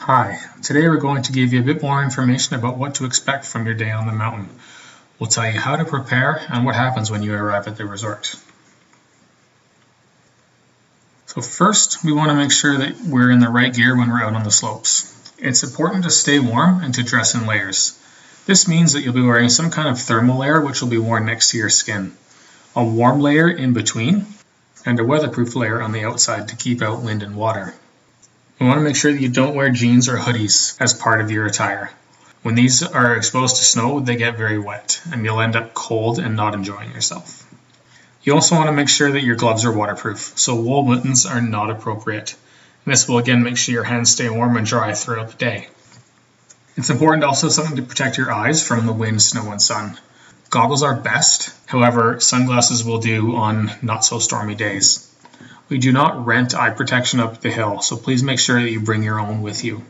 Hi, today we're going to give you a bit more information about what to expect from your day on the mountain. We'll tell you how to prepare and what happens when you arrive at the resort. So first, we want to make sure that we're in the right gear when we're out on the slopes. It's important to stay warm and to dress in layers. This means that you'll be wearing some kind of thermal layer which will be worn next to your skin, a warm layer in between, and a weatherproof layer on the outside to keep out wind and water. You want to make sure that you don't wear jeans or hoodies as part of your attire. When these are exposed to snow, they get very wet, and you'll end up cold and not enjoying yourself. You also want to make sure that your gloves are waterproof, so wool mittens are not appropriate. And this will again make sure your hands stay warm and dry throughout the day. It's important to also have something to protect your eyes from the wind, snow, and sun. Goggles are best, however, sunglasses will do on not so stormy days. We do not rent eye protection up the hill, so please make sure that you bring your own with you.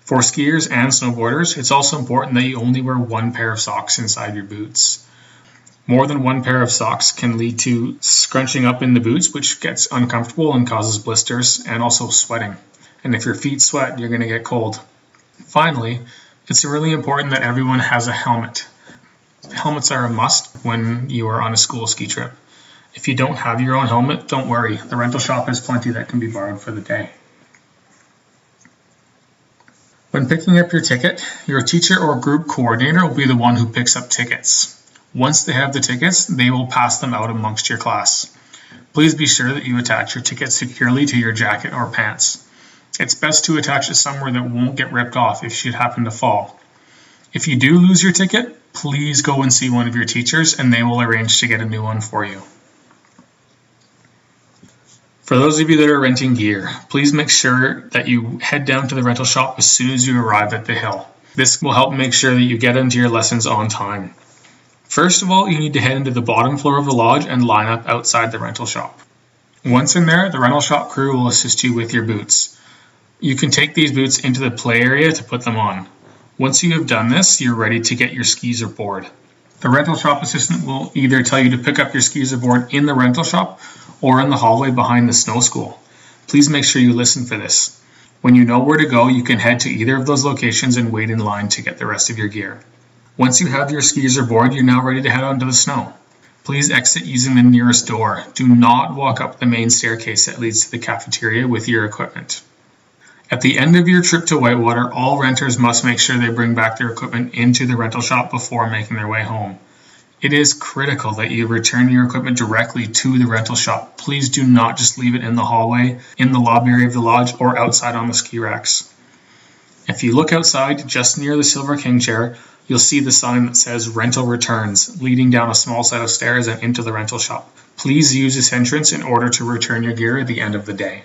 For skiers and snowboarders, it's also important that you only wear one pair of socks inside your boots. More than one pair of socks can lead to scrunching up in the boots, which gets uncomfortable and causes blisters and also sweating. And if your feet sweat, you're going to get cold. Finally, it's really important that everyone has a helmet. Helmets are a must when you are on a school ski trip. If you don't have your own helmet, don't worry. The rental shop has plenty that can be borrowed for the day. When picking up your ticket, your teacher or group coordinator will be the one who picks up tickets. Once they have the tickets, they will pass them out amongst your class. Please be sure that you attach your ticket securely to your jacket or pants. It's best to attach it somewhere that won't get ripped off if you should happen to fall. If you do lose your ticket, please go and see one of your teachers and they will arrange to get a new one for you. For those of you that are renting gear, please make sure that you head down to the rental shop as soon as you arrive at the hill. This will help make sure that you get into your lessons on time. First of all, you need to head into the bottom floor of the lodge and line up outside the rental shop. Once in there, the rental shop crew will assist you with your boots. You can take these boots into the play area to put them on. Once you have done this, you're ready to get your skis or board. The rental shop assistant will either tell you to pick up your skis or board in the rental shop or in the hallway behind the snow school. Please make sure you listen for this. When you know where to go, you can head to either of those locations and wait in line to get the rest of your gear. Once you have your skis or board, you're now ready to head onto the snow. Please exit using the nearest door. Do not walk up the main staircase that leads to the cafeteria with your equipment. At the end of your trip to Whitewater, all renters must make sure they bring back their equipment into the rental shop before making their way home. It is critical that you return your equipment directly to the rental shop. Please do not just leave it in the hallway, in the lobby area of the lodge, or outside on the ski racks. If you look outside, just near the Silver King chair, you'll see the sign that says Rental Returns, leading down a small set of stairs and into the rental shop. Please use this entrance in order to return your gear at the end of the day.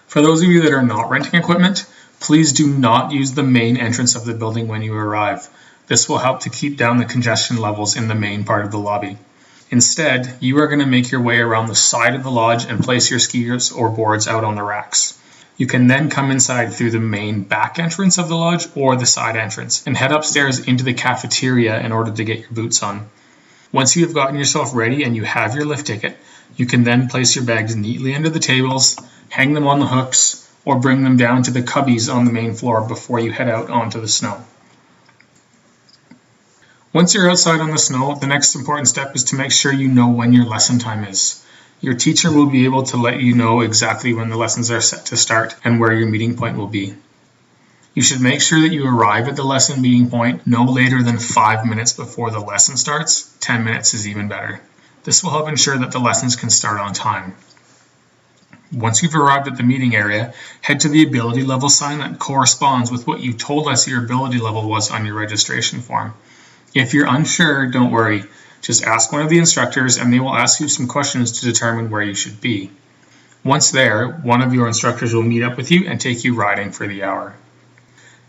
For those of you that are not renting equipment, please do not use the main entrance of the building when you arrive. This will help to keep down the congestion levels in the main part of the lobby. Instead, you are going to make your way around the side of the lodge and place your skis or boards out on the racks. You can then come inside through the main back entrance of the lodge or the side entrance and head upstairs into the cafeteria in order to get your boots on. Once you have gotten yourself ready and you have your lift ticket, you can then place your bags neatly under the tables, hang them on the hooks, or bring them down to the cubbies on the main floor before you head out onto the snow. Once you're outside on the snow, the next important step is to make sure you know when your lesson time is. Your teacher will be able to let you know exactly when the lessons are set to start and where your meeting point will be. You should make sure that you arrive at the lesson meeting point no later than 5 minutes before the lesson starts. 10 minutes is even better. This will help ensure that the lessons can start on time. Once you've arrived at the meeting area, head to the ability level sign that corresponds with what you told us your ability level was on your registration form. If you're unsure, don't worry. Just ask one of the instructors and they will ask you some questions to determine where you should be. Once there, one of your instructors will meet up with you and take you riding for the hour.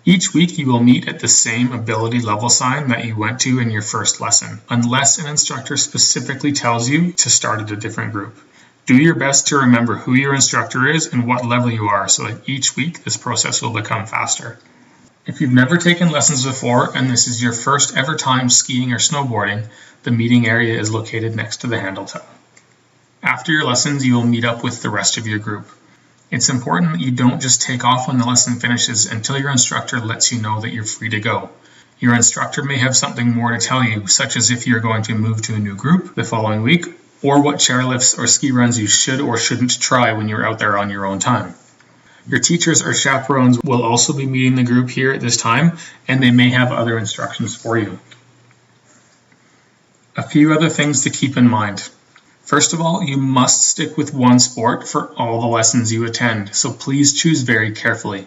Each week you will meet at the same ability level sign that you went to in your first lesson, unless an instructor specifically tells you to start at a different group. Do your best to remember who your instructor is and what level you are so that each week this process will become faster. If you've never taken lessons before and this is your first ever time skiing or snowboarding, the meeting area is located next to the handle tub. After your lessons, you will meet up with the rest of your group. It's important that you don't just take off when the lesson finishes until your instructor lets you know that you're free to go. Your instructor may have something more to tell you, such as if you're going to move to a new group the following week, or what chairlifts or ski runs you should or shouldn't try when you're out there on your own time. Your teachers or chaperones will also be meeting the group here at this time, and they may have other instructions for you. A few other things to keep in mind. First of all, you must stick with one sport for all the lessons you attend, so please choose very carefully.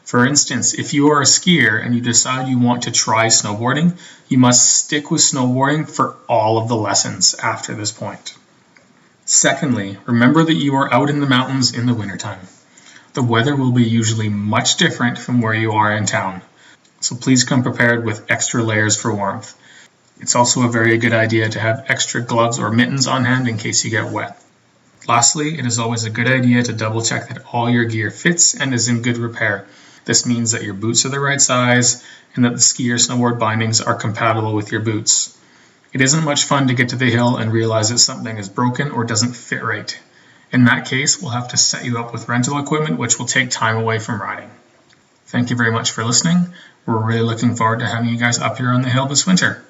For instance, if you are a skier and you decide you want to try snowboarding, you must stick with snowboarding for all of the lessons after this point. Secondly, remember that you are out in the mountains in the wintertime. The weather will be usually much different from where you are in town, so please come prepared with extra layers for warmth. It's also a very good idea to have extra gloves or mittens on hand in case you get wet. Lastly, it is always a good idea to double check that all your gear fits and is in good repair. This means that your boots are the right size and that the ski or snowboard bindings are compatible with your boots. It isn't much fun to get to the hill and realize that something is broken or doesn't fit right. In that case, we'll have to set you up with rental equipment, which will take time away from riding. Thank you very much for listening. We're really looking forward to having you guys up here on the hill this winter.